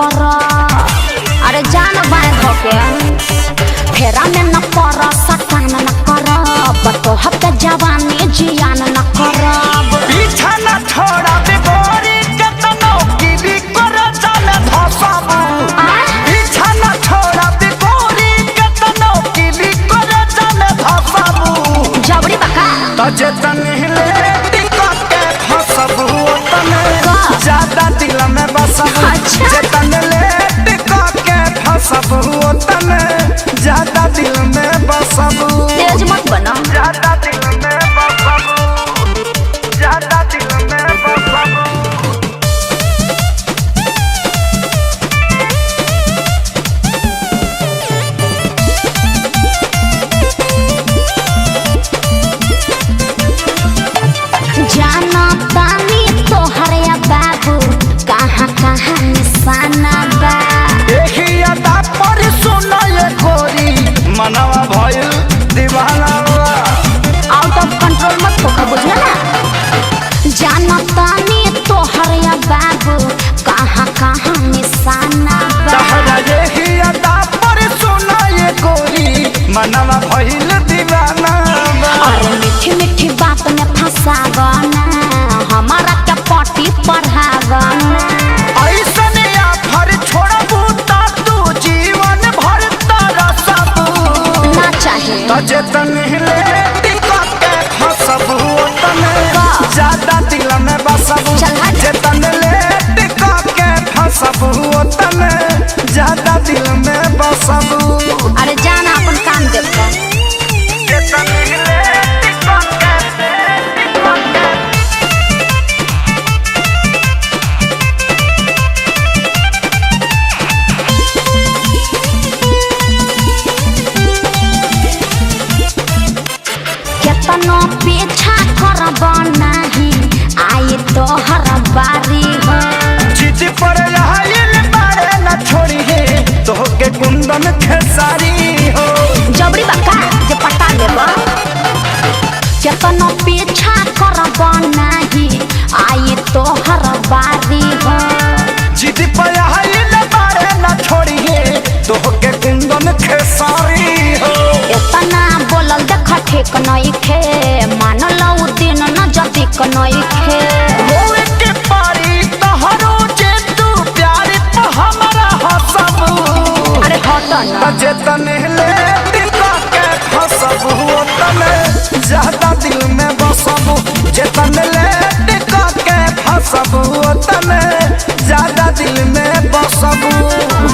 कर। अरे जान बाय धोके फेरा में न पर सटान न कर। बतो हफ्ते जवानी जियान न कर। पीछा न छोड़ा बेगोरी केतनो गिरी कर जाने धसाबू। पीछा न छोड़ा बेगोरी केतनो गिरी कर जाने धसाबू। जबरी बका तजे तनहिले टिका के फसबू तने ज्यादा दिल में बसबू। अच्छा। जे तनले टिका के फसबू तने ज्यादा दिल में बसबू। तेज मत बना। ज्यादा दिल में बसबू। ज्यादा दिल में बसबू। जाना तानी तोहर या बाबू कहाँ कहाँ निशाना बा। देखी अदा पर सुनो ये गोरी मनवा भइल दीवाना बा। आउट ऑफ कंट्रोल मत होकर बुझला ना। जाना तानी तोहर या बाबू कहाँ कहाँ निशाना बा। तहरा देखी अदा पर सुनो ये गोरी मनवा भइल दीवाना बा। अरे मीठी मीठी बात में फंसावना हमारा क्या पार्टी पढ़ावना। ऐसने आफर छोड़बू ता तू जीवन भर तरसबू। ना चाहे तजे तनहिले टिका के फसबू तने ज्यादा दिल में बसबू। चल हट। जे तनले टिका के फसबू तने ज्यादा दिल में बसबू। अरे जाना अपन काम देखो। जे तनहिले टिका के केतनो पीछा करब नहीं आई तोहर बारी हो। चीज पर आइल बारे न छोड़ी है तोहके कुंदन खेसारी हो। जबरी बका जे पटा लेब। केतनो पीछा करब नहीं आई तोहर बारी हो। जिद पर आइल बारे न छोड़ी है तोहके कुंदन खेसारी हो। इतना बोलल देख ठीक नहीं खे मान लो दिन न जदी नहीं खे। होए के पारी तहरो जे तू प्यार पे हमरा हसबू। अरे हट ना। तजे तनले टिका के फसबू तने ज्यादा दिल में बसबू। जे तनले टिका के फसबू तने ज्यादा दिल में बसबू।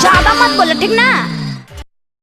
ज्यादा मत बोलो ठीक ना।